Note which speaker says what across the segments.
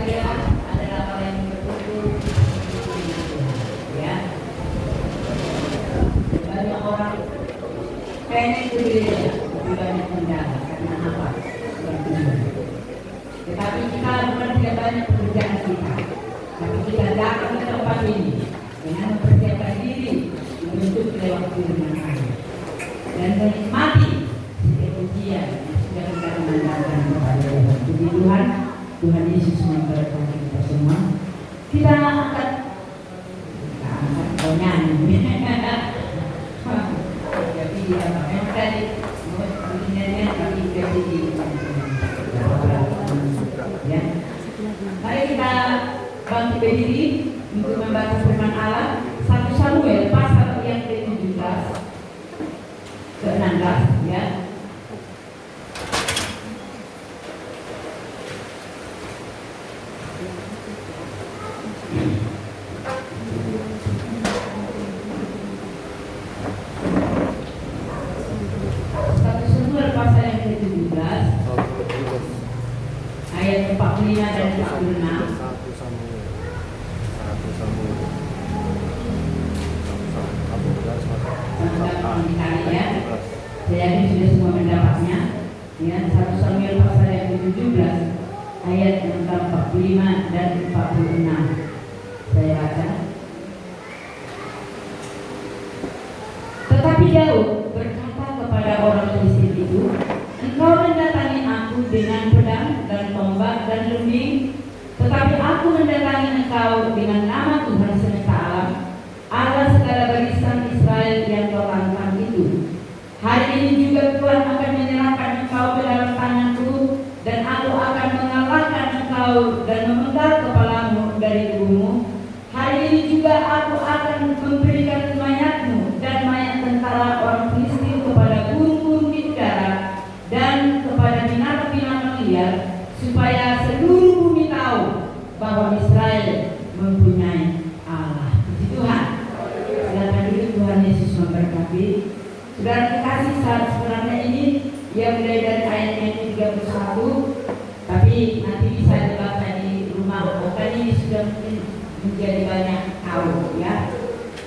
Speaker 1: bahagia adalah orang yang berkumpul ya. Banyak orang pengen berbeda, lebih banyak mendapat karena apa? Tetapi kita bukan tidak banyak pekerjaan kita, tapi kita datang ke tempat ini dengan mempersiapkan diri untuk lewat firman Allah dan menikmati setiap ujian yang sudah kita mengandalkan kepada Tuhan. Tuhan Yesus memberkati kita semua. Kita akan nyanyi. Jadi memang tadi begini tapi jadi ya. Mari kita bangkit berdiri untuk membaca firman Allah. 1 Samuel pasal yang ke-17 ke-16 ya. Ayat 45 dan 46. Ya. Saya yakin sudah semua mendapatnya. Ya, 1 Samuel pasal yang ke-17 ayat yang ke-45 dan 46. Saya baca. Tetapi Daud berkata kepada orang Filistin itu, "Engkau mendatangi aku dengan pedang dan tombak dan lembing, tetapi aku mendatangi engkau dengan nama Tuhan semesta alam, Allah segala barisan Israel yang kau lantang itu. Hari ini juga Tuhan akan menyerahkan engkau ke dalam tanganku, dan aku akan mengalahkan engkau dan memenggal kepalamu dari tubuhmu. Hari ini juga aku akan memberikan mayatmu dan mayat tentara orang Filistin kepada burung-burung di udara dan kepada binatang-binatang liar, supaya seluruh bumi tahu bahwa Israel mempunyai Allah." Puji Tuhan. Silakan dulu. Tuhan Yesus memberkati. Saudara kekasih, saat sebenarnya ini yang mulai dari ayat yang ke-31, tapi nanti bisa dibaca di rumah. Bukan ini sudah mungkin menjadi banyak tahu ya.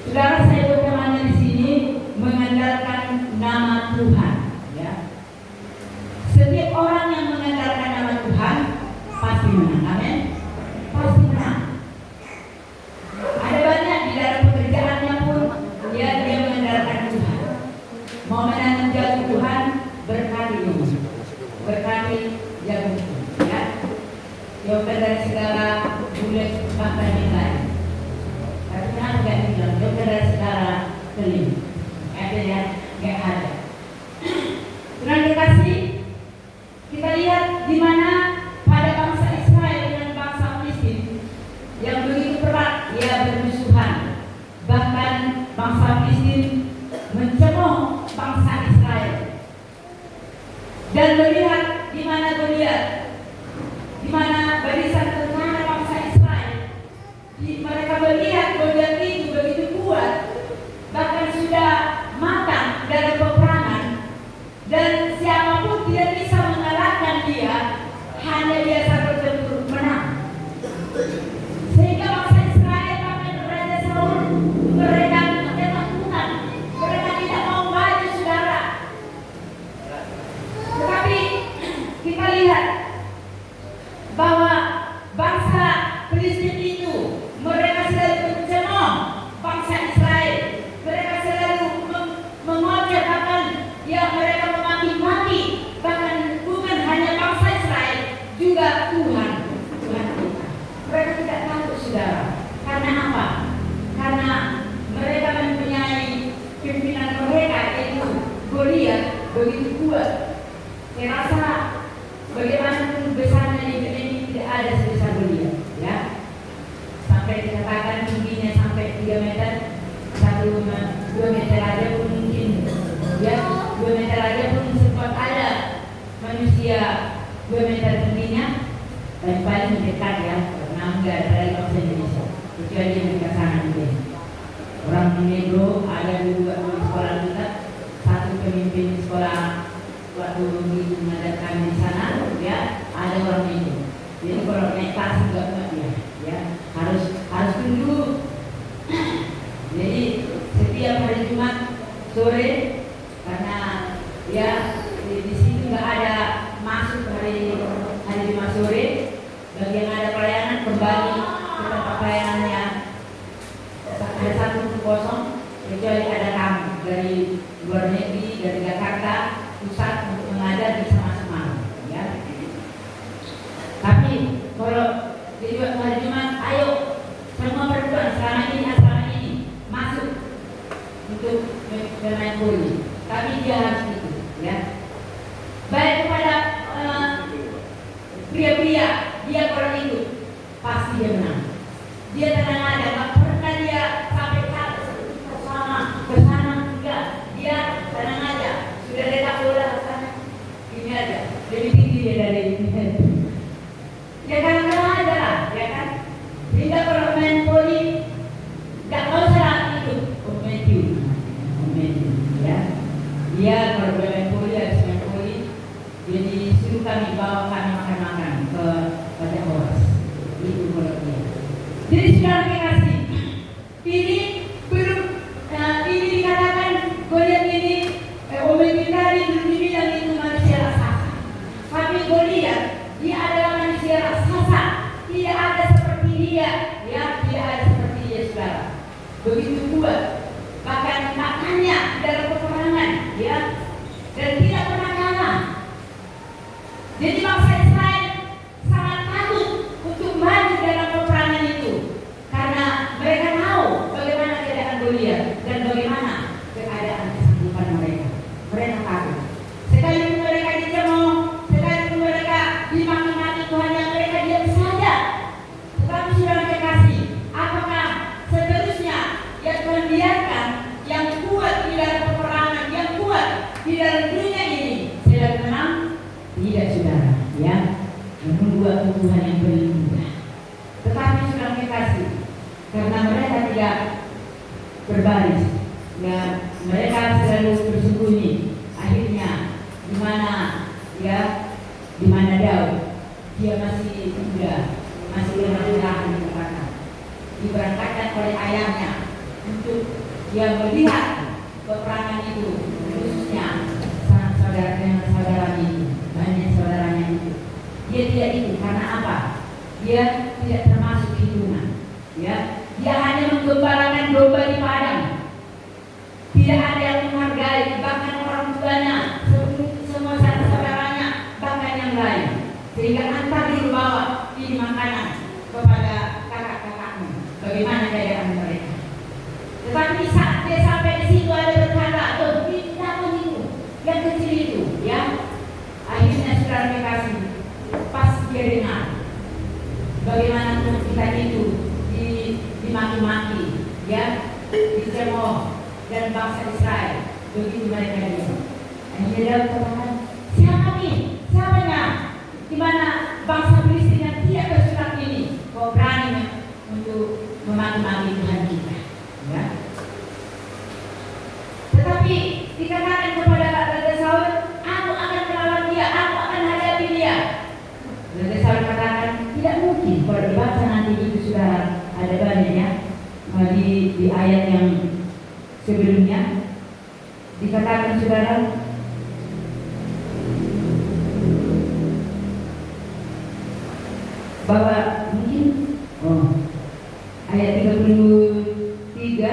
Speaker 1: Saudara, saya bertemanya di sini mengandalkan nama Tuhan ya. Setiap orang yang mengandalkan nama Tuhan pasti menang. Amin. Pasti menang. Ada banyak di dalam pekerjaannya pun dia mengandalkan Tuhan. Mau menanam jagung Tuhan, berkati jagung ya. Dokter dari segala bulat bahkan yang lain. Tapi kenapa gak bilang dokter dari segala kelim? Ada ya, gak ada. Tuhan dikasih. Kita lihat di mana pada bangsa Israel dengan bangsa Filistin yang begitu berat ya bermusuhan. Bahkan bangsa Filistin mencemooh bangsa Israel. Dan melihat di mana Goliat, di mana barisan tentara bangsa Israel, mereka melihat Goliat itu begitu kuat, bahkan sudah matang dalam peperangan, dan siapapun tidak bisa mengalahkan dia, hanya dia satu tempur menang. Sehingga bangsa Israel bahkan Raja Saul mereka ketakutan, mereka tidak mau maju, saudara. Tetapi kita lihat bahwa bangsa Filistin itu mereka selalu mencemooh bangsa Israel. Mereka selalu mengoceh, bahkan ya mereka memaki-maki, bahkan bukan hanya bangsa Israel, juga Tuhan kita. Mereka tidak takut, saudara. Karena apa? Karena mereka mempunyai pimpinan mereka yaitu Goliat begitu kuat. Saya rasa bagaimanapun besarnya ini tidak ada sebesar Goliat ya. Sampai dikatakan tingginya sampai 3 meter, 2 meter aja pun mungkin ya, 2 meter aja pun sempat ada manusia 2 meter tingginya, dan paling mendekat ya, karena enggak ada bangsa Indonesia kecuali mereka sangat gede. Orang Negro ada dua di sekolah kita, satu pemimpin sekolah waktu di mengadakan di sana ya, ada orang Negro. Jadi kalau fermentasi banget ya, harus dulu. Jadi setiap hari Jumat sore, karena ya di sini nggak ada masuk hari Jumat sore, bagi yang ada pelayanan kembali ke tempat pelayanannya. Ada satu kosong, kecuali ada tamu dari luar negeri, dari Jakarta pusat untuk mengajar bisa masuk malam ya. Tapi kalau di hari Jumat, ayo semua perempuan selama ini masuk untuk bermain voli. Tapi dia harus itu ya. Baik kepada pria-pria, dia kalau itu pasti dia menang. Dia tenang aja, nggak pernah dia sampai ke sana enggak. Dia tenang aja, sudah letak bola ke sana, ini aja, lebih tinggi dia dari ini. Ya kan tenang aja lah, ya kan. Sehingga kalau main voli nggak mau salah itu, momentum, ya. Dia kalau main voli harus main voli. Jadi suruh kami bawa kami makan ke pada horas. Itu kalau dia. Jadi sudah kasih. Ini belum ini dikatakan Goliat ini Omegitari belum dibilang itu manusia raksasa. Tapi Goliat dia adalah manusia raksasa. Tidak ada seperti dia, ya tidak ada seperti dia saudara. Begitu kuat. Bahkan makannya dalam peperangan, ya, dan tidak pernah kalah. Jadi bangsa Israel sangat takut untuk maju dalam peperangan itu, karena mereka tahu bagaimana keadaan Goliat dan bagaimana keadaan kesanggupan mereka. Mereka takut. Sekalipun mereka dicemooh, sekalipun mereka dimaki-maki Tuhan, yang mereka diam saja. Tetapi sudah kekasih, apakah seterusnya yang Tuhan biarkan yang kuat di dalam peperangan, yang kuat di dalam dunia ini sedang menang? Tidak saudara, ya. Membuat Tuhan yang berlimpah. Tetapi sudah kekasih, karena mereka tidak berbaris, ya, mereka selalu bersembunyi. Akhirnya di mana, ya, di mana Daud, dia masih muda, masih rendah dikatakan, diberangkatkan oleh ayahnya untuk dia melihat peperangan itu, khususnya saudaranya itu, banyak saudaranya itu. Dia tidak itu karena apa? Dia tidak termasuk hitungan, ya. Dia hanya menggembalakan domba di padang. Tidak ada yang menghargai, bahkan orang tuanya, semua saudaranya, bahkan yang lain. Sehingga antar dulu bawa ini makanan kepada kakak-kakakmu. Bagaimana keadaan mereka? Tetapi saat dia sampai di situ ada berkata, "Oh, ini apa itu? Yang kecil itu, ya." Akhirnya saudara kekasih, pas dia dengar bagaimana kita itu dimaki-maki, ya, dicemooh dan bangsa Israel, begitu mereka diam. Akhirnya Daud katakan, "Siapa nih? Siapanya? Di mana bangsa Filistin yang tidak bersurat ini kau berani untuk memaki-maki Tuhan kita?" Ya. Tetapi dikatakan kepada Raja Saul, "Aku akan melawan dia, aku akan hadapi dia." Raja Saul katakan, tidak mungkin. Kalau dibaca nanti itu sudah ada banyak, ya, di ayat yang sebelumnya dikatakan saudara, bahwa mungkin ayat 33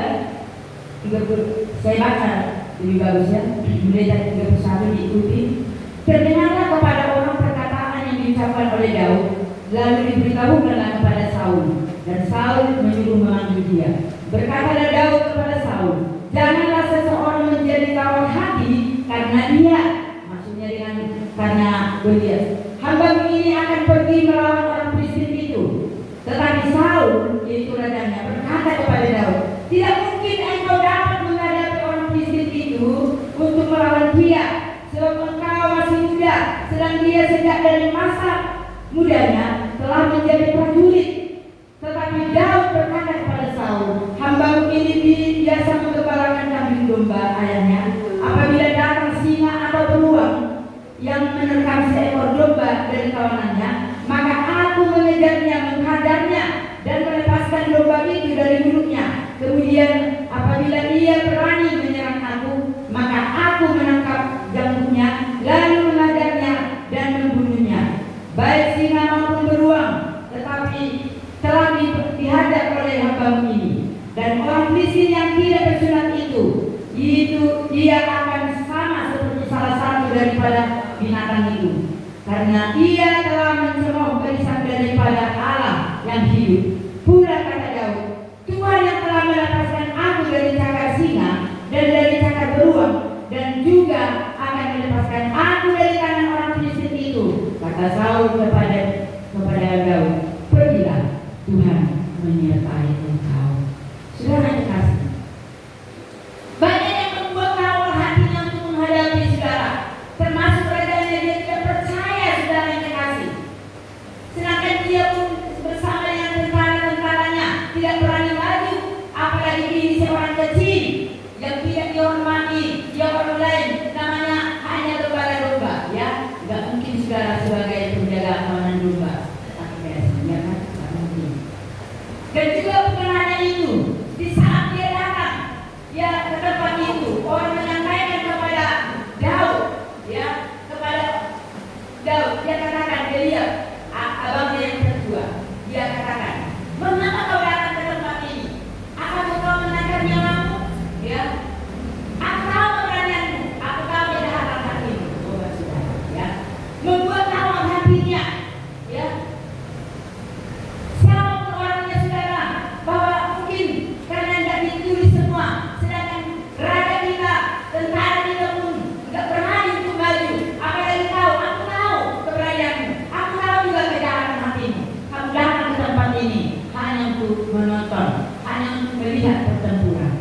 Speaker 1: 30, saya baca lebih bagus, ya, mulai dari 31 diikuti. Terdengarlah kepada orang perkataan yang diucapkan oleh Daud, lalu diberitahukanlah kepada Saul, dan Saul menyuruh memanggil dia. Berkatalah Daud kepada Saul, "Janganlah seseorang menjadi tawar hati karena dia," maksudnya karena Goliat, "hamba ini akan pergi melawan orang Filistin itu." Tetapi Saul, yaitu rajanya, berkata kepada Daud, "Tidak mungkin engkau dapat menghadapi orang Filistin itu untuk melawan dia, sebab engkau masih muda, sedang dia sejak dari masa mudanya telah menjadi prajurit." Tetapi Daud berkata kepada Saul, "Hamba ini biasa menggembalakan kambing domba ayahnya. Apabila datang singa atau beruang yang menerkam seekor domba dari kawanannya, karena ia telah mencemoh barisan daripada Allah yang hidup. Pula kata Daud, Tuhan yang telah melepaskan aku dari cakar singa dan dari cakar beruang, dan juga akan melepaskan aku dari tangan orang Filistin itu. Kata Saul kepada Daud, pergilah, Tuhan menyertai engkau. Saudara kekasih, banyak yang membuat kawal hatinya untuk menghadapi saudara, termasuk rajanya. Dia tidak percaya, saudara yang kekasih. Sedangkan dia pun bersama dengan tentara-tentaranya tidak berani maju, apalagi ini seorang kecil yang tidak dihormati, dia orang lain namanya hanya domba-domba, ya. Tidak mungkin saudara sebagai penjaga kawanan domba, ya kan? Tidak mungkin. Dan juga bukan hanya itu, di saat dia datang, ya ke tempat itu, orang menyampaikan kepada Daud, ya, kepada Daud, dia katakan, dia lihat abangnya yang kedua, dia katakan, mengapa kau datang ke tempat ini? Apakah kau menangkap nyawamu? Ya, aku tahu keberanianmu, aku tahu kejahatan hatimu, saudara, ya, membuat tawar hatinya, ya. Siapapun orangnya, saudara, bahwa mungkin karena tidak ditulis semua, sedangkan raja kita, tentara kita pun tidak berani untuk maju. Apalagi kau, aku tahu keberanianmu, aku tahu juga kejahatan hatimu. Kamu datang ke tempat ini hanya untuk menonton, hanya untuk melihat pertempuran.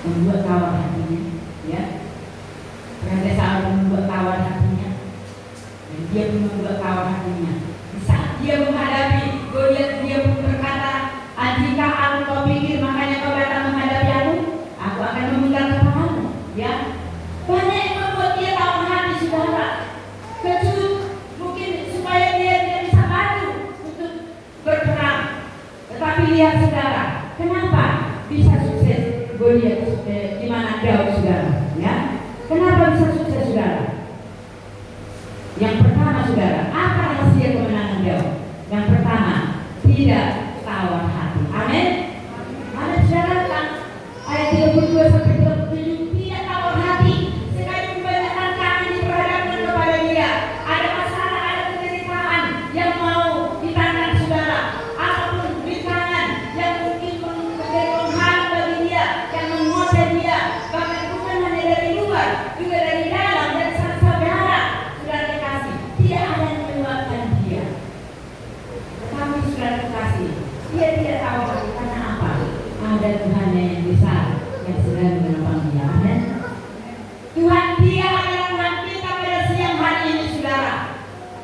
Speaker 1: Membuat tawar hatinya, ya. Raja Saul membuat tawar hatinya, dan dia pun membuat tawar hatinya. Di saat dia menghadapi Goliat, dia pun berkata, jika aku kau pikir makanya kau datang menghadapi aku akan memenggal kepalamu, ya. Banyak yang membuat dia tawar hati, saudara. Kecut, mungkin supaya dia tidak bisa maju untuk berperang. Tetapi lihat, saudara, kenapa bisa sukses Goliat di mana Daud, saudara, ya? Kenapa bisa sukses, saudara? Yang pertama, saudara, apa rahasia kemenangan Daud? Yang pertama, tidak tawar hati. Amin. Amin, saudara. Ayat 32 sampai 37, tidak tawar hati. Sekalipun banyak tantangan diperhadapkan kepada dia, ada masalah, ada penderitaan yang mau ditantang, saudara, ataupun rintangan yang mungkin menjadi penghalang bagi dia, yang menguasai dia, bahkan bukan hanya dari luar, juga dari dalam, dari saudara, saudara kekasih, tidak ada yang menyebabkan dia. Tetapi saudara kekasih, dia tidak tahu karena apa? Ada Tuhan yang besar yang sedang menopang dia. Amin. Tuhan, dia adalah Tuhan kita pada siang hari ini, saudara.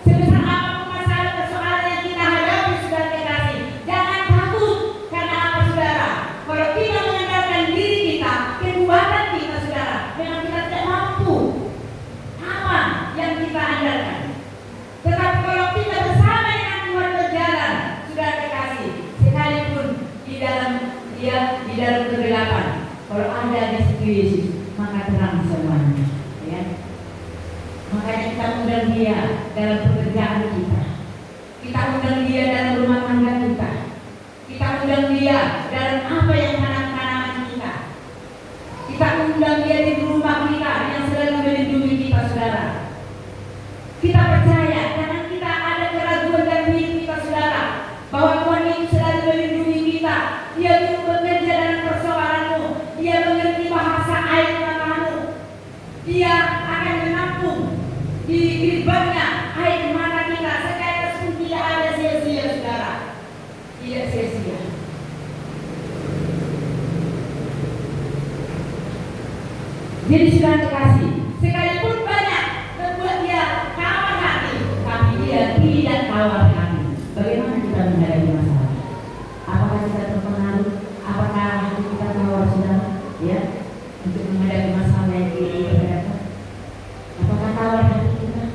Speaker 1: Sebesar apapun masalah persoalan yang kita hadapi, saudara kekasih, jangan takut. Karena apa, saudara? Kalau kita mengandalkan diri kita, kekuatan kita, saudara, memang kita tidak mampu. Apa yang kita andalkan? Tetapi kalau kita bersama dengan Tuhan berjalan, saudara kekasih, sekalipun di dalam kegelapan, kalau ada di situ Yesus, maka terang semuanya, ya. Makanya kita undang dia dalam pekerjaan kita, kita undang dia dalam rumah tangga kita, kita undang dia dalam apa yang tanam-tanaman kita, kita undang dia di rumah kita yang selalu melindungi kita, saudara. Kita percaya, karena kita ada keraguan dalam hidup kita, saudara, bahwa Tuhan itu selalu melindungi kita. Dia itu bekerja dalam persoalanmu, dia mengerti bahasa air matamu, dia akan menampung di gerbangnya air mata kita. Sekarang pun tidak ada sia-sia, saudara, tidak sia-sia. Jadi saudara kekasih, sekalipun banyak membuat dia tawar hati, tapi dia tidak tawar hati. Bagaimana kita menghadapi masalah? Apakah kita terpengaruh? Apakah hati kita tawar, saudara? Ya, untuk menghadapi masalah yang kita hadapi. Apakah tawar hati kita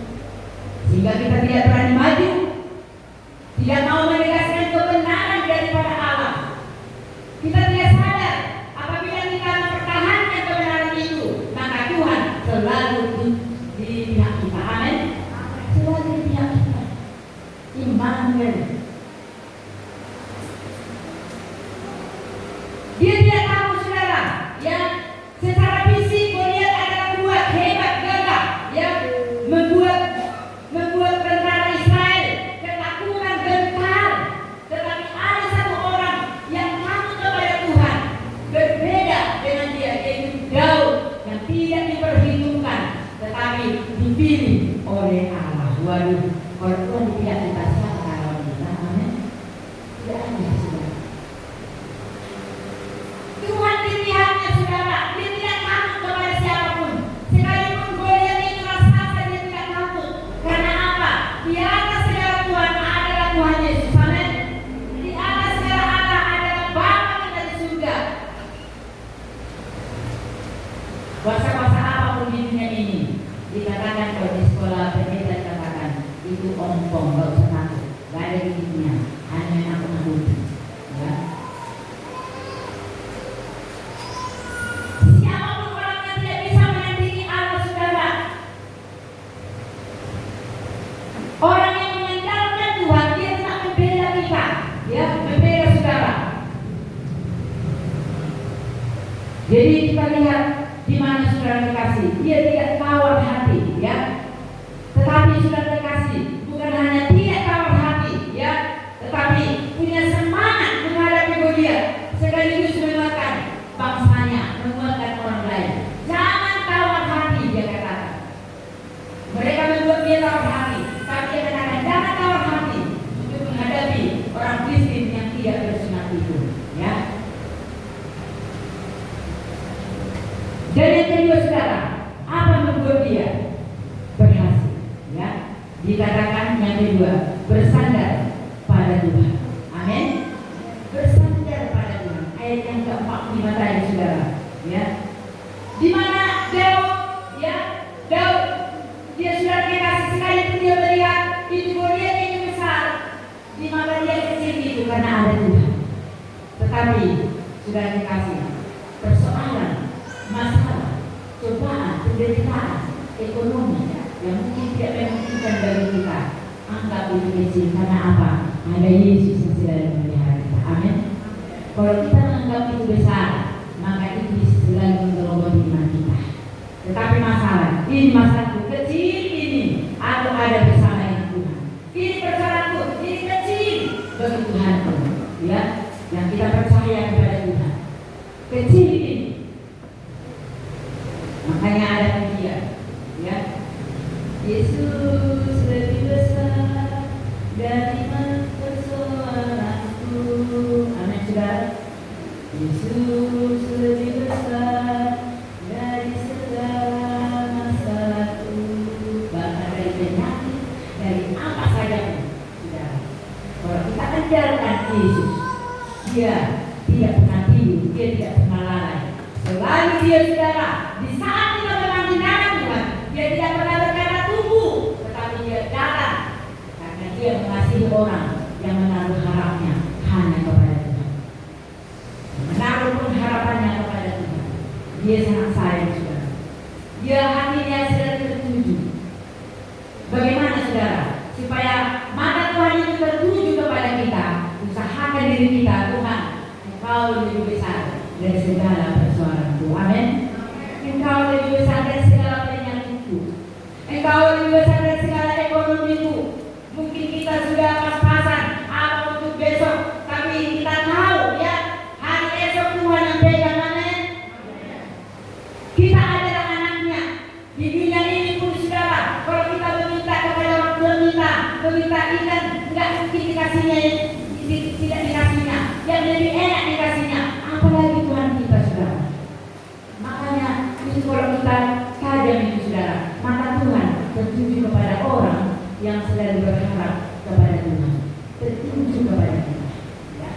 Speaker 1: sehingga kita tidak berani maju, tidak mau menegaskan kebenaran daripada Allah? Kita tidak sadar apabila kita mempertahankan kebenaran itu, maka Tuhan selalu di pihak kita. Amin. Selalu di pihak kita. Immanuel. Dia tidak tahu, saudara, ya, secara fisik Goliat adalah kuat, hebat, gagah, ya, Tuhan di pihak kita, siapa lawan kita? Amin. Tidak ada, saudara. Tuhan di pihaknya, saudara. Dia tidak takut kepada siapapun. Sekalipun Goliat itu raksasa, dia tidak takut. Karena apa? Di atas segala Tuhan adalah Tuhan Yesus. Amin. Di atas segala Allah adalah Bapa kita di surga. Kuasa-kuasa apapun di dunia ini, dikatakan kalau di sekolah pendeta dikatakan itu ompong, gak usah takut, gak ada di dunia, hanya yang aku nakuti. Ya. Siapapun orang yang tidak bisa menandingi Allah, saudara. Orang yang mengandalkan Tuhan, dia tak membela kita, ya, membela saudara. Jadi kita lihat di mana saudara dikasih, dia tidak tawar hati, ya. Tetapi saudara dikasih bukan hanya tidak tawar hati, ya, tetapi punya semangat menghadapi Goliat, sekaligus menguatkan bangsanya, menguatkan orang lain. Jangan tawar hati, dia katakan. Mereka membuat dia tawar hati, tapi dia katakan jangan tawar hati untuk menghadapi orang Kristen yang tidak bersunat itu, ya. Dan yang kedua, saudara, apa membuat dia berhasil? Ya, dikatakan yang kedua, bersandar pada Tuhan. Amin. Bersandar pada Tuhan. Ayat yang ke-45 tadi, saudara. Ya, di mana Daud, ya, Daud, dia sudah dikasih sekalipun dia melihat itu Goliat itu besar, di mana dia kecil itu karena ada Tuhan. Tetapi sudah dikasih persoalan, masalah, cobaan, penderitaan, ekonomi yang mungkin tidak memungkinkan bagi kita, anggap itu kecil. Karena apa? Ada Yesus yang selalu memelihara kita. Amin. Kalau kita menganggap itu besar, maka itu bisa selalu menggerogoti iman kita. Tetapi masalah, ini masalahku kecil ini, aku ada bersama dengan Tuhan. Ini persoalanku, ini kecil bagi Tuhanku, ya, yang kita percaya kepada Tuhan. Kecil ini. Makanya ada pujian, ya. Yesus lebih besar dari persoalanku. Amin, saudara. Yesus lebih besar dari segala masalahku, bahkan dari penyakit, dari apa saja pun, saudara. Kalau kita ajarkan Yesus, dia tidak pernah tidur, dia tidak pernah lalai. Selalu dia, saudara, di saat kita memang di dalam Tuhan, dia tidak pernah berkata tunggu, tetapi dia jalan, karena dia mengasihi orang yang menaruh harapnya hanya kepada Tuhan, menaruh pengharapannya kepada Tuhan. Dia sangat sayang, saudara. Dia hatinya sedang tertuju. Bagaimana, saudara, supaya mata Tuhan itu tertuju kepada kita? Usahakan diri kita, Tuhan, Engkau lebih besar dari segala persoalanku. Amin. Engkau lebih besar dari segala penyakitku. Engkau lebih besar dari segala ekonomiku. Mungkin kita sudah pas-pasan apa untuk besok, tapi kita tahu, ya, hari esok Tuhan yang pegang. Amin. Kita adalah anaknya. Di dunia ini pun, saudara, kalau kita meminta kepada orang tua, meminta ikan, enggak mungkin dikasihnya, tidak dikasihnya. Yang lebih enak dikasihnya, apalagi Tuhan kita, saudara. Makanya itu kalau kita tajam itu, saudara, mata Tuhan tertuju kepada orang yang selalu berharap kepada Tuhan, tertuju kepada kita, ya.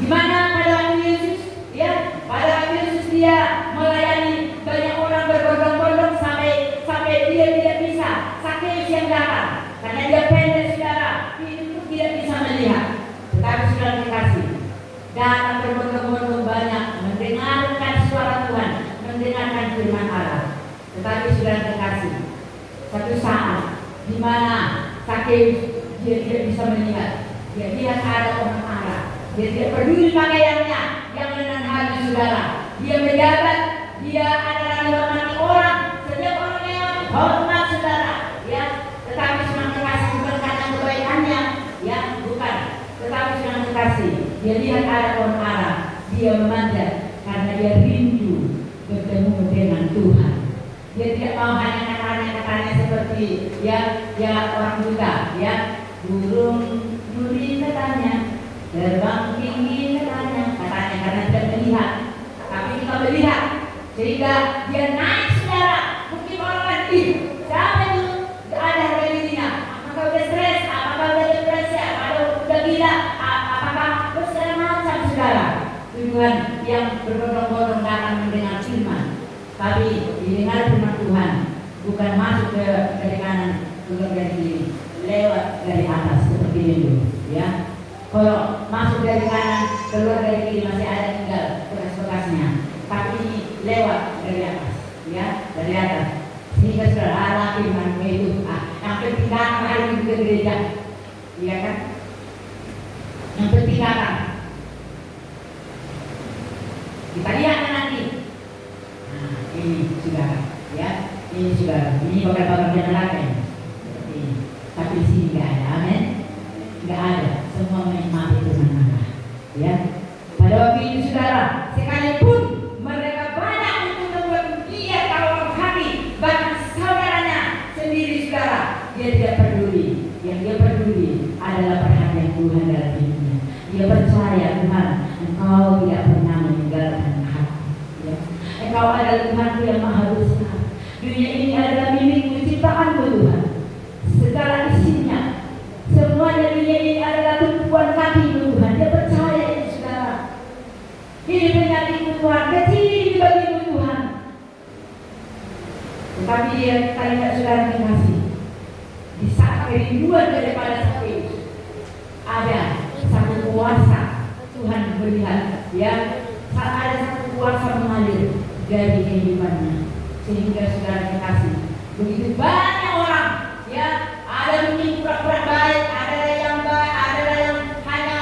Speaker 1: Gimana pada waktu Yesus, ya, pada waktu Yesus dia melayani banyak orang berbondong-bondong sampai dia tidak bisa. Sakeus yang datang karena dia pendek, saudara, itu tidak bisa melihat. Tetapi sudah dikasih, datang berbondong-bondong banyak, mendengarkan suara Tuhan, mendengarkan firman Allah. Tetapi sudah dikasih satu saat di mana Sakeus dia tidak bisa melihat, dia lihat ada orang marah, dia tidak peduli pakaiannya yang lengan hati, saudara. Dia menjabat, dia adalah dihormati orang, setiap orang yang hormat, saudara, ya. Tetapi sudah dikasih bukan karena kebaikannya, ya, bukan. Tetapi sudah dikasih, dia lihat ada orang marah, dia memanjat karena dia rindu bertemu dengan Tuhan. Dia tidak mau hanya katanya seperti seperti ya orang buta, ya burung duri katanya, terbang tinggi katanya karena tidak melihat, tapi kita melihat sehingga dia naik saudara. Mungkin orang lain, siapa itu ada harga dirinya? Apakah udah stres? Apakah udah depresi? Apakah udah gila? Apakah segala macam saudara? Tujuan yang berbondong-bondong datang mendengar firman, tapi didengar firman Tuhan bukan masuk dari kanan, bukan dari kiri, lewat dari atas seperti itu, ya. Kalau masuk dari kanan, keluar dari kiri masih ada tinggal bekas-bekasnya, tapi ini lewat dari atas, ya, dari atas. Sehingga saudara firman itu, yang penting datang hari ini ke gereja, iya kan? Yang penting datang. Kita lihat nanti. Nah, ini saudara, ya, ini saudara, ini bakal neraka ini. Seperti ini. Tapi di sini nggak ada, amin. Nggak ada, semua menikmati Tuhan Allah, ya. Pada waktu itu saudara, sekalipun mereka banyak untuk membuat dia kalau hati, bahkan saudaranya sendiri saudara, dia tidak peduli. Yang dia peduli adalah perhatian Tuhan dalam hidupnya. Dia percaya Tuhan, Engkau tidak pernah meninggalkan aku, ya. Engkau adalah Tuhanku yang maha besar. Dunia ini adalah milikmu, ciptaanmu Tuhan. Segala isinya, semuanya dunia ini adalah tumpuan kakimu Tuhan. Dia percaya itu saudara. Ini penyakitmu Tuhan, kecil ini bagimu Tuhan. Tetapi dia tanya saudara kasih. Di saat kerinduan daripada satu itu, ada satu kuasa Tuhan melihat, ya. Saat ada satu kuasa mengalir dari kehidupannya, sehingga saudara kasih begitu banyak orang, ya. Ada mungkin pura-pura baik, ada yang baik, ada yang hanya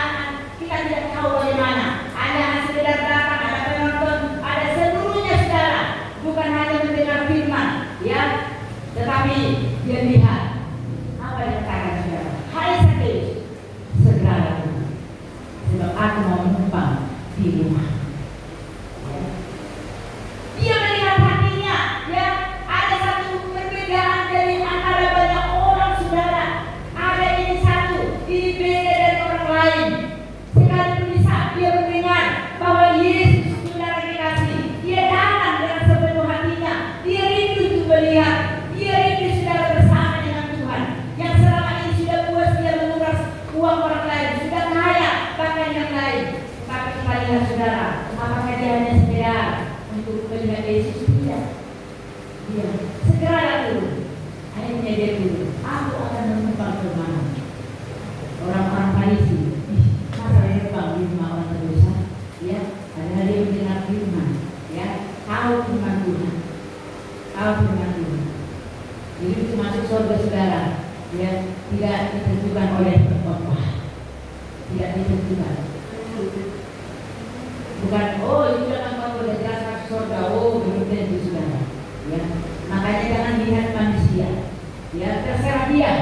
Speaker 1: kita tidak tahu bagaimana. Ada sekedar datang, ada penonton, ada seluruhnya saudara. Bukan hanya mendengar firman, ya, tetapi dia lihat apa yang katakan saudara. Hai Sakeus, segera sebab aku mau menumpang di rumah. Dia melihat hatinya, ya. Ada satu perbedaan dari antara banyak orang saudara. Ada ini satu, ini beda dari orang lain. Sekalipun di saat dia mendengar bahwa Yesus saudara dikasih, dia datang dengan sepenuh hatinya. Dia rindu untuk melihat, dia rindu saudara bersama dengan Tuhan. Yang selama ini sudah puas dia menguras uang orang lain, sudah kaya bahkan yang lain. Tapi kita lihat saudara, apakah dia hanya sekedar untuk melihat Yesus? Tidak. Dia segera dulu. Akhirnya dia dulu, aku akan menumpang ke mana? Orang-orang Farisi, masa menumpang di rumah orang berdosa? Ya, adalah dia mendengar firman, ya, tahu firman Tuhan, tahu firman Tuhan. Jadi itu masuk surga saudara, ya, tidak ditentukan oleh pengkhotbah, tidak ditentukan. Bukan, oh itu dalam khotbah udah jelas masuk surga, oh belum tentu saudara, ya. Makanya jangan lihat manusia, ya, terserah dia,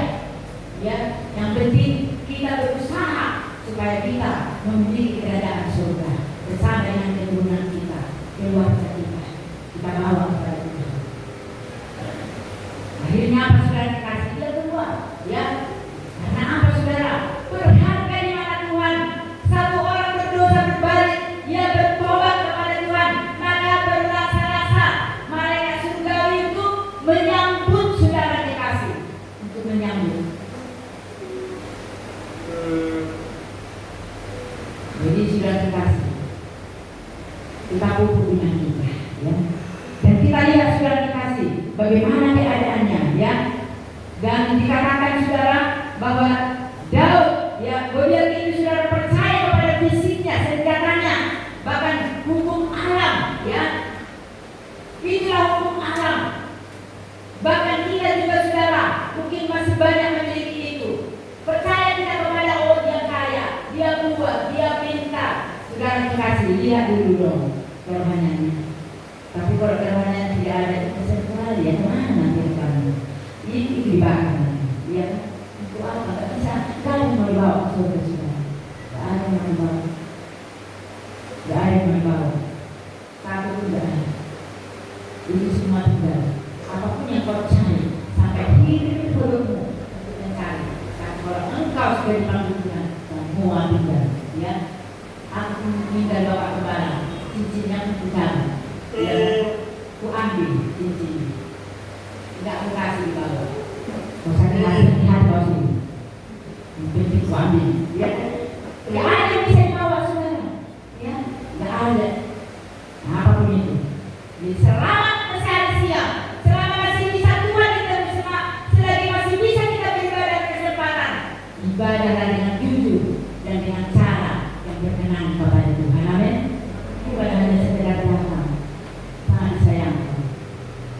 Speaker 1: ya. Yang penting kita berusaha supaya kita memiliki keadaan surga bersama dengan keturunan kita, keluarga kita bawa kepada Tuhan. Akhirnya apa saudara dikasih? Dia keluar, ya. Karena apa saudara? Berharga di mata Tuhan. Satu orang berdosa berbalik, dia bertobat kepada Tuhan, maka berrasa-rasa malaikat surgawi itu menyambut saudara dikasih, untuk menyambut. Jadi saudara dikasih, kita pupuk dengan kita, ya. Dan kita lihat saudara dikasih bagaimana keadaannya, ya. Dan dikatakan saudara bahwa Daud, ya, Goliat itu saudara percaya kepada fisiknya, senjatanya, bahkan hukum alam, ya. Inilah hukum alam. Bahkan kita juga saudara mungkin masih banyak memiliki itu. Percaya kita kepada oh dia kaya, dia kuat, dia pintar. Saudara dikasih, lihat dulu dong kerohaniannya. Tapi kalau kerohanian tidak ada, itu sekali, ya mana firman? Ini dibakar, ya. Itu apa? Tidak bisa. Kalau mau dibawa ke surga saudara, tidak ada yang mau dibawa. Tidak ada yang mau dibawa. Satu tidak ada. Itu semua tidak. Apapun yang kau cari sampai hidup perutmu untuk mencari. Kalau engkau sudah dipanggil Tuhan, kamu ambil, ya. Aku minta bawa kembali cincin yang bukan, ya. Ku ambil cincin, tidak aku kasih bawa. Kau sakit hati kau sini, penting ku ambil, ya. Tidak ada yang bisa dibawa saudara, ya. Tidak ada. Nah, apapun itu, jadi selama masih ada siang, selama masih bisa Tuhan kita bersama, selagi masih bisa kita beribadah kesempatan, ibadahlah dengan jujur dan dengan cara yang berkenan kepada Tuhan. Amin. Bukan hanya sekedar datang, sangat disayangkan.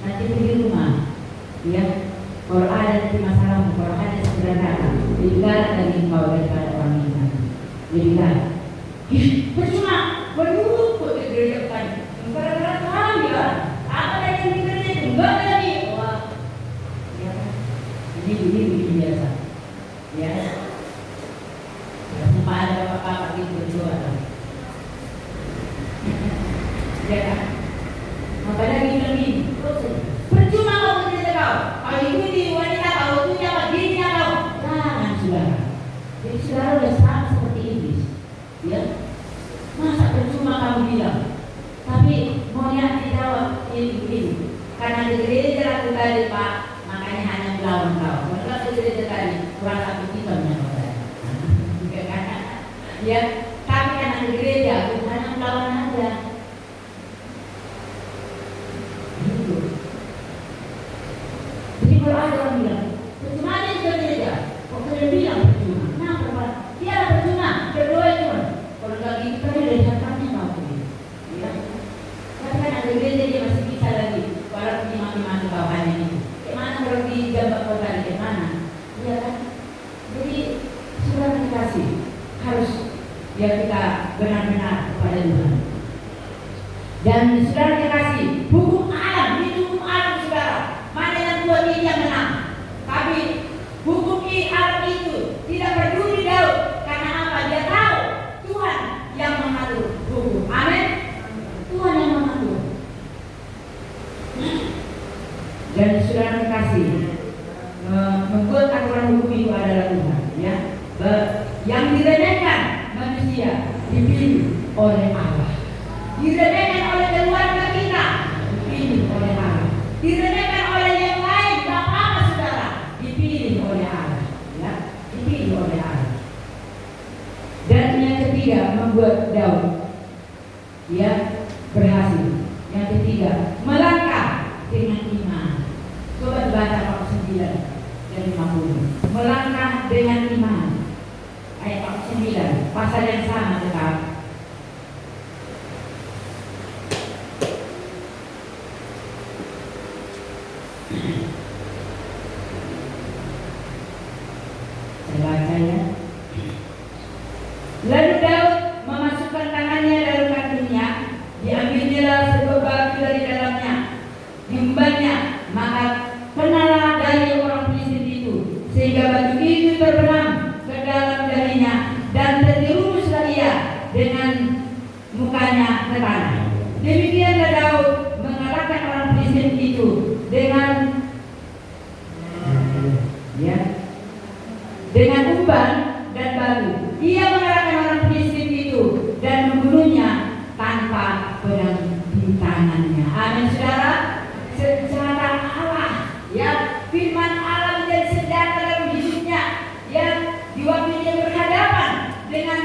Speaker 1: Nanti pergi rumah, ya. Kalau ada nanti masalahmu, kalau ada sekedar datang, lebih galak lagi engkau daripada orang ini. Lebih galak. Percuma, berduduk kok di gereja tadi. Gara-gara Tuhan ya, apa lagi yang di gereja itu? Enggak lagi. Wah, ya kan? Ini biasa. Ya. Sempat ada bapak-bapak gitu berdoa. Ya kan? Maka lagi percuma kau bekerja kau. Kalau itu di wanita kau, itu apa dirinya kau. Jangan saudara. Jadi saudara sudah sama seperti iblis. Ya. Masa percuma kamu bilang? Tapi maunya dijawab ini. Karena di gereja aku tadi Pak, makanya hanya melawan kau. Kalau di gereja tadi kurang satu kita menyebabkan. Ya, tapi karena di gereja aku hanya melawan aja. Gitu. Jadi kalau ada orang bilang, percuma aja di gereja. Kok kalian bilang percuma? Kenapa Pak? Dia percuma, berdoa itu. Kalau nggak gitu kan ada jatahnya kau. Ya. Tapi kan ada gereja dia masih bisa lagi. Walau di mati-mati bawahannya itu. Gimana kalau di Jambak Kota di mana? Iya kan? Jadi sudah dikasih harus ya kita benar-benar kepada Tuhan. Dan saudara dikasih hukum alam, itu hukum alam saudara. Mana yang buat ini yang menang? Tapi hukum alam itu tidak peduli Daud. Karena apa? Dia tahu Tuhan yang mengatur hukum. Amin. Tuhan yang mengatur. Dan saudara dikasih membuat aturan hukum itu adalah Tuhan. Ya, yang diremehkan manusia dipilih oleh Allah. Diremehkan oleh keluarga kita dipilih oleh Allah. Diremehkan oleh yang lain tak apa saudara dipilih oleh Allah. Ya, dipilih oleh Allah. Dan yang ketiga membuat Daud ya berhasil. Yang ketiga melangkah dengan iman. Coba baca pasal 9 dan 50. Melangkah dengan iman. Ayat 9, pasal yang sama tetap. Saya baca ya. Lalu Daud memasukkan tangannya dalam kakinya, diambilnya sebuah batu dari dalamnya, diembannya, maka kenalah dari orang Filistin itu, sehingga batu itu terbenam ke dalam darinya dan terjerumuslah ia dengan mukanya ke tanah. Demikianlah Daud mengalahkan orang Filistin itu dengan umban dan batu. Ia mengalahkan orang Filistin itu dan membunuhnya tanpa pedang di tangannya. Amin saudara. Senjata Allah, ya, firman Allah menjadi senjata dalam hidupnya. Ya, di waktu dia berhadapan dengan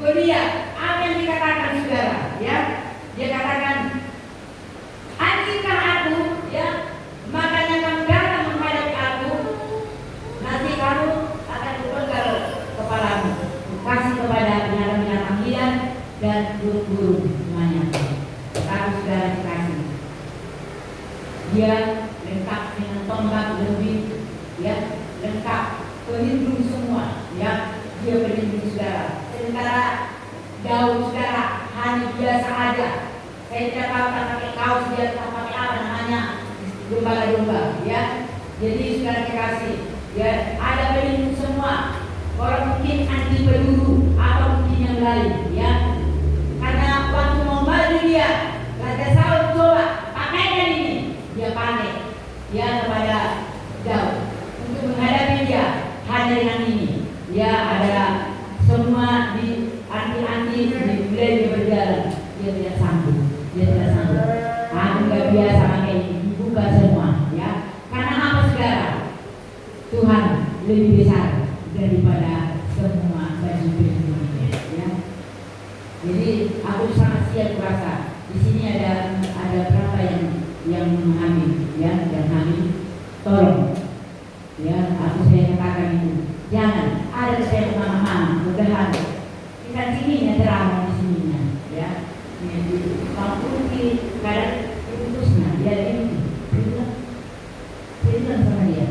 Speaker 1: Goliat, apa yang dikatakan saudara? Ya, dia katakan, anjingkah aku? Ya, makanya kamu datang menghadapi aku. Nanti kamu akan kupenggal kepalamu, kasih kepada binatang-binatang liar dan burung-burung semuanya. Kamu saudara dikasih. Dia lengkap dengan tombak lebih, ya, lengkap pelindung semua, ya, dia pelindung saudara. Sementara Daud saudara hanya biasa aja. Saya tidak tahu pakai kaos, dia tak pakai apa namanya, domba-domba, ya. Jadi saudara dikasih, ya, ada pelindung semua. Kalau mungkin anti peluru atau mungkin yang lain, ya. Karena waktu mau maju dia, Raja Saul coba pakaikan ini, dia pakai, ya, kepada Daud untuk menghadapi hanya dengan ini. Ya ada semua di anti-anti di wilayah berjalan. Dia tidak sanggup. Dia tidak sanggup. Aku nggak biasa pakai ini. Dibuka semua. Ya. Karena apa saudara? Tuhan lebih besar daripada semua baju-baju ini. Ya. Jadi aku sangat siap merasa. Di sini ada berapa yang memahami, ya, dan kami tolong, ya, saya katakan itu, jangan ada saya mama, mudahan kita sini drama di sininya, ya, mampu di kadang putusnya, dia ini, bilang sama dia,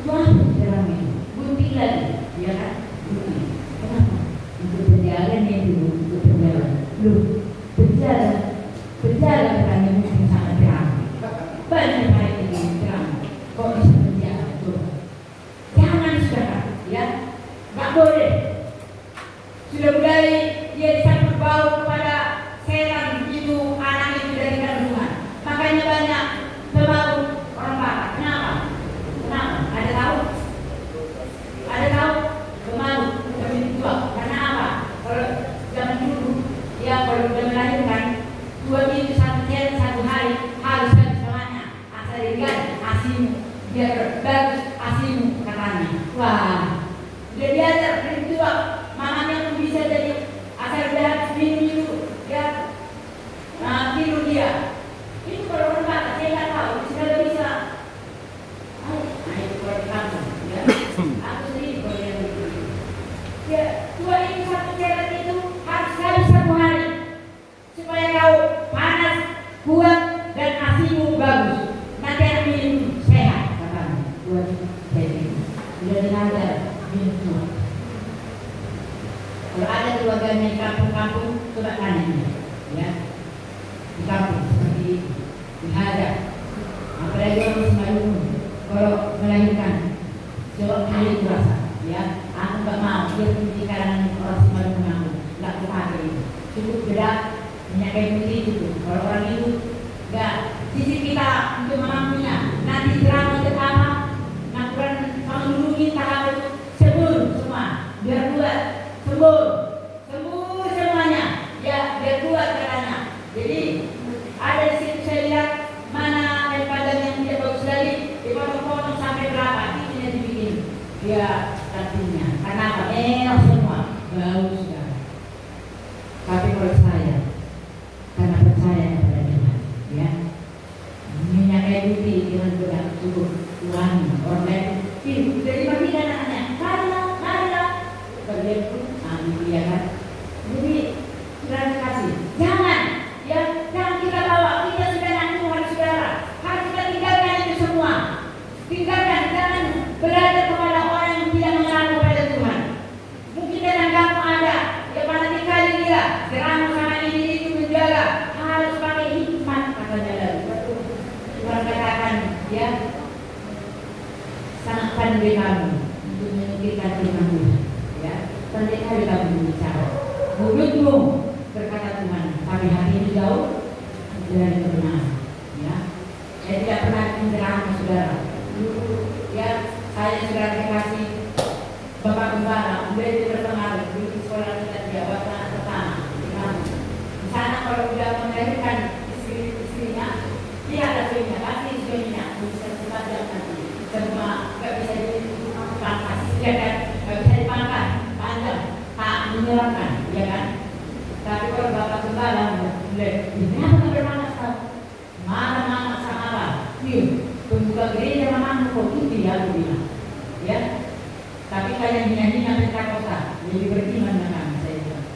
Speaker 1: wah drama itu, bukti lagi, ya kan, bukti, kenapa? Untuk berjalan itu, untuk berjalan, berjalan karena mungkin sangat terang. Banyak hari ini terang. Kok bisa berjalan? Jangan saudara, ya, nggak boleh. Sudah mulai dia disambut bau kepada setan itu anak itu dari kandungan. Makanya banyak pemabuk orang Batak. Kenapa? Kenapa? Ada tahu? Ada tahu? Pemabuk lebih tua. Karena apa? Kalau zaman dulu, ya kalau sudah melahirkan, dua itu satu hari harus habis semuanya. Asal dilihat asimu, biar bagus asimu katanya. Wah, udah diajar dari tua, mamanya pun bisa jadi asal lihat minum itu, ya, tidur dia. Itu kalau orang Batak saya nggak tahu, sudah bisa. Ayo kalau di kampung, ya, aku sendiri kalau yang begitu. Ya, dua itu satu jalan itu harus habis satu hari. Supaya kau panas, kuat, dan asimu bagus. Nanti akan minum sehat, katanya. Buat saya sudah diajar minum semua. Kalau ada keluarganya di kampung-kampung, coba tanya dia, ya, di kampung seperti itu, dihadap. Apalagi orang Semayung, kalau melahirkan, coba kali kuasa, ya. Aku nggak mau dia di kalangan orang Semayung aku, nggak kupakai itu. Cukup beda. Minyak kayu putih itu, kalau orang itu enggak sisi kita untuk memampunya. Nanti drama untuk apa? Nakuran mengunjungi tahap itu sebur semua, biar kuat, sebur semuanya, ya biar kuat katanya. Jadi ada di situ saya lihat mana daripada yang tidak bagus lagi, dipotong-potong sampai berapa, itu dibikin, ya artinya. Karena apa? Enak semua, bau sudah. Tapi kalau saya karena percaya kepada Tuhan, ya, minyak kayu putih dengan benar cukup wangi. Orang lain dari bagian anaknya, marilah, bagian pun ambil dia kan. Jadi terima kasih. Jangan, ya, jangan kita bawa, kita sudah anak Tuhan saudara. Harus kita tinggalkan itu semua. Tinggalkan, jangan belajar kepada orang yang tidak mengenal kepada Tuhan. Mungkin dalam kampung ada, ya pada kali dia serang sama ini itu menjaga, harus pakai hikmat katanya lalu. Tuhan katakan, ya, sangat pandai kamu untuk menukirkan firman Tuhan, ya, pandai kali kamu berbicara. Mulutmu berkata Tuhan, tapi hatimu jauh dari kebenaran, ya. Saya tidak pernah mencerahkan saudara. Ya, saya sudah dikasih Bapak Gembala, udah itu berpengaruh di sekolah kita dia waktu pertama. Di sana kalau udah melahirkan istrinya, dia ada suaminya, pasti suaminya bisa cepat jam nanti. Semua nggak bisa dipangkas, ya kan? Nggak bisa dipangkas, panjang, tak menyerangkan, ya kan? Tapi kalau Bapak Gembala, ini apa bermanfaat tahu? Mana sama apa? Pembuka gereja mamamu kok itu dia aku bilang, ya. Tapi kalian hina-hina Pentakosta, lebih beriman dengan saya bilang.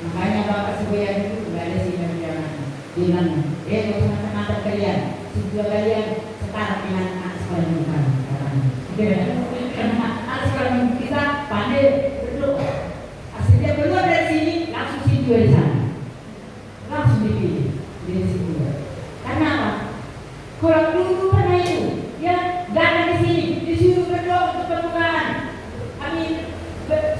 Speaker 1: Makanya Bapak Sebuyan itu nggak ada sih dari jalan. Kau teman-teman kalian, dua kalian setara dengan anak sekolah bukan, katanya. Karena anak sekolah kita pandai berdoa. Aslinya keluar dari sini langsung sini di sana, langsung dipilih dari situ. Karena apa? Kalau dulu pernah itu, ya, datang di sini, disuruh berdoa untuk pembukaan. Kami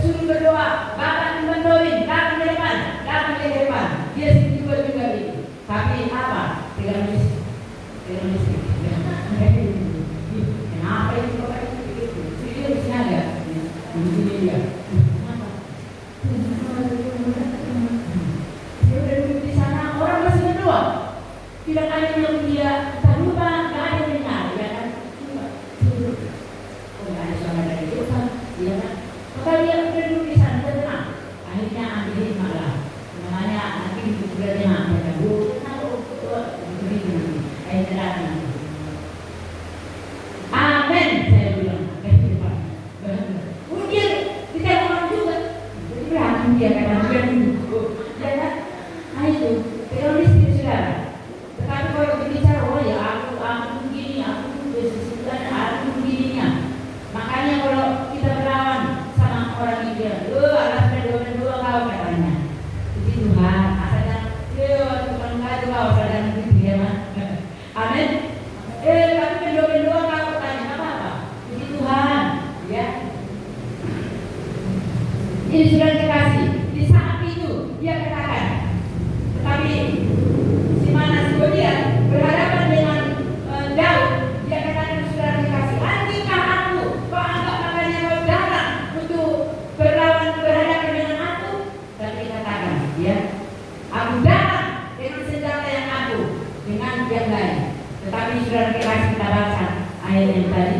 Speaker 1: suruh berdoa, Bapak mendoain, datang ke depan, dia sendiri juga itu. Tapi apa? Dengan listrik. Kenapa itu Bapak itu begitu? dia. Kenapa? Dia udah duduk di sana, orang masih berdoa. Tidak ada yang dia, tak lupa, nggak ada yang dengar, ya kan? Duduk. Oh, nggak ada suara dari Tuhan, ya kan? Maka dia udah duduk di sana, tenang. Akhirnya ambil hikmah lah. Namanya nanti bukunya mereka bu, begitu. Akhirnya datang. Amin, saya bilang. Kemudian kita orang juga, jadi berantem dia kadang-kadang dulu, ya kan? Nah itu teroris itu saudara. Tetapi kalau berbicara, oh ya aku begini, aku sesudah aku begininya. Makanya kalau kita berlawan sama orang itu, alasnya dua kau katanya. Puji Tuhan, asalnya, Tuhan nggak kau sadar begitu ya mah. Amin. Tapi kedua kau katanya apa? Puji Tuhan, ya. Ini sudah dikasih. Di saat itu dia katakan, tetapi si Manas dia berhadapan dengan Daud. Dia katakan sudah dikasih. Andikah aku, kau anggap makanya kau datang untuk berhadapan dengan aku? Tapi katakan, ya, aku datang dengan senjata yang aku, dengan yang lain. Tetapi sudah dikasih kita baca ayat yang tadi.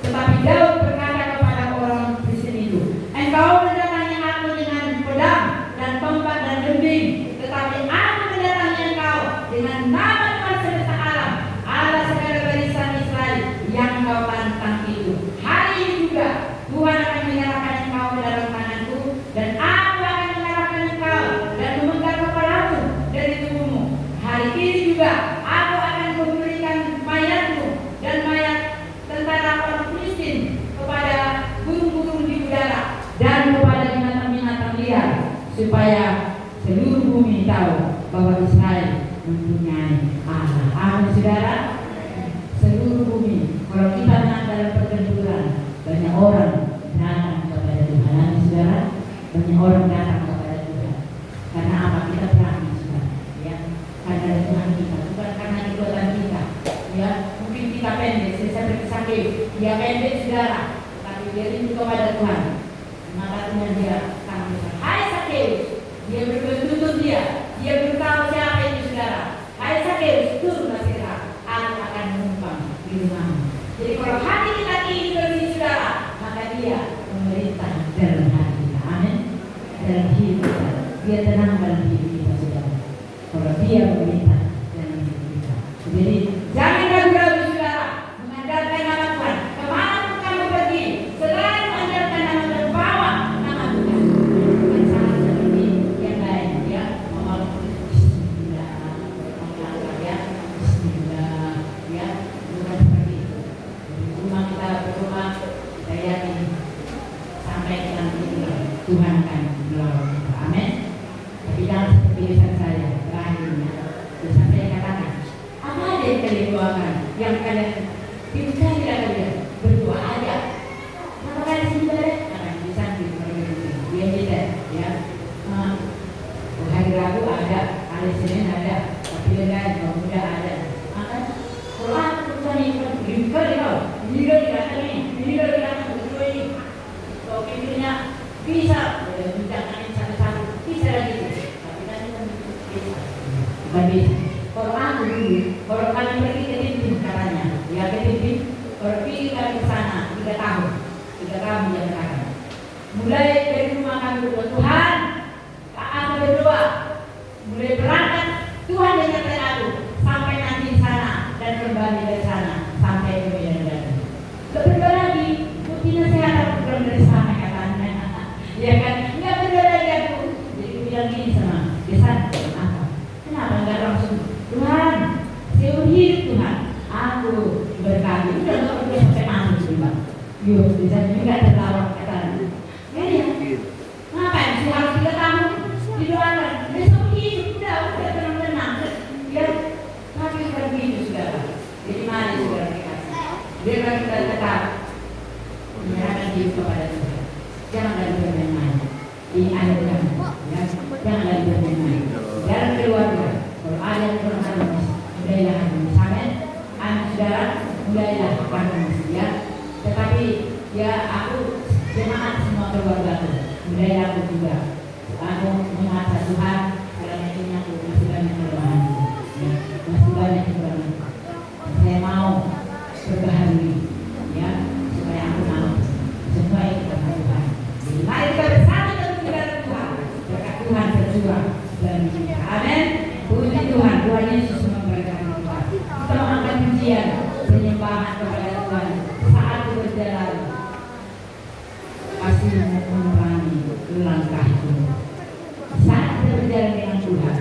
Speaker 1: Tetapi Daud berkata kepada orang Kristen itu, engkau mendatangi aku dengan pedang dan tombak dan dembing, tetapi aku mendatangi engkau dengan nama Tuhan semesta alam, Allah segala barisan Israel yang kau tantang itu. Hari ini juga Tuhan akan menyerahkan engkau ke dalam tanganku, dan aku akan mengarahkan engkau dan memegang kepalamu dari tubuhmu. Hari ini juga aku akan memberikan mayatmu dan mayat tentara orang Filistin kepada burung-burung di udara dan kepada binatang-binatang liar, supaya seluruh bumi tahu bahwa Israel mempunyai Allah. Amin, saudara. Seluruh bumi, kalau kita menang dalam pertempuran, banyak orang datang kepada Tuhan. Amin, saudara. Banyak orang datang kepada Tuhan. Karena apa? Kita berani, saudara. Ya, karena Tuhan kita, bukan karena kekuatan kita. Ya, mungkin kita pendek, seperti sakit, dia pendek, saudara. Tapi dia rindu kepada Tuhan. Maka Tuhan dia akan besar. Hai Sakeus, dia bertutur dia beritahu siapa itu saudara. Hai Sakeus, turunlah segera, aku akan menumpang di rumahmu. Jadi kalau hati kita ingin bersih saudara, maka dia memerintah dalam hati kita. Amin. Dalam hidup kita, dia tenang dalam hidup kita saudara. Kalau dia memerintah dalam hidup kita. Jadi jangan ragu-ragu saudara mengandalkan nama Tuhan. Kemana pun kamu pergi, selalu mengandalkan nama Tuhan, bawa nama Tuhan. Bukan salah seperti yang lain, ya. Bismillah, ya. Bismillah, ya. Bukan seperti itu. Rumah kita berumah, kita yakin sampai ke nanti Tuhan akan menolong kita. Amin. Tapi jangan seperti lisan saya terakhirnya. Lisan saya katakan, apa ada yang kalian doakan? Yang kalian bisa tidak kalian berdoa aja. Kenapa kalian sini balik? Karena lisan dia tidak, ya. Hari Rabu ada, hari Senin ada, tapi yang lain kalau mudah ada. Maka kalau aku tulisan itu dibuka di kau, ini tidak betul ini. Kalau pikirnya bisa, bincangkan satu-satu, bisa lagi. Tapi kan itu bisa. Bukan bisa. Kalau aku dulu, kalau kami pergi ke Timpin katanya, ya ke Timpin, kalau pergi kami ke sana 3 tahun yang terakhir. Mulai dari rumah kami berdoa, Tuhan, aku berdoa, mulai berangkat, Tuhan yang nyertai aku, sampai nanti di sana dan kembali dari sana sampai ke Medan Datu. Berdoa lagi, buktinya saya ada program dari sana katanya, ya kan? Nggak berdoa lagi aku, jadi aku bilang gini sama Desan, kenapa nggak langsung? Tuhan, seumur hidup Tuhan, aku berkati. Udah nggak perlu sampai mati juga. Yuk, bisa juga terlawak katanya. Ya, ngapain sih harus 3 tahun didoakan? Seumur hidup udah tenang-tenang. Ya, tapi seperti itu saudara. Jadi mari saudara dikasih. Biarlah kita tetap menyerahkan diri kepada Tuhan. Jangan lagi bermain-main. Ini ada kamu, ya. Jangan lagi bermain-main. Dalam keluarga. Kalau ada yang kurang harmonis, mulailah harmonis. Amin. Amin saudara, mulailah harmonis, ya. Tetapi ya aku jemaat semua keluarga aku, budaya aku juga. Aku mengaca Tuhan karena itu aku masih banyak kelemahan, ya, masih banyak kekurangan. Saya mau berbaharui, ya, supaya aku mau semua itu karena Tuhan. Jadi mari kita bersama untuk kita Tuhan, berkat Tuhan berjuang dan kita. Amin. Puji Tuhan, Tuhan Yesus memberkati kita. Kita mau angkat pujian penyembahan kepada Tuhan saat berjalan. Kasih menerangi langkahku. Saat kita berjalan dengan Tuhan,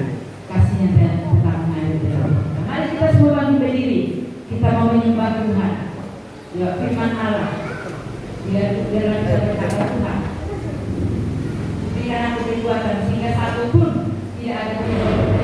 Speaker 1: kasihnya tetap mengalir dalam kita. Mari kita semua bangkit berdiri. Kita mau menyembah Tuhan. Ya, firman Allah. Biar kita berkata Tuhan. Berikan aku kekuatan sehingga satu pun tidak ada yang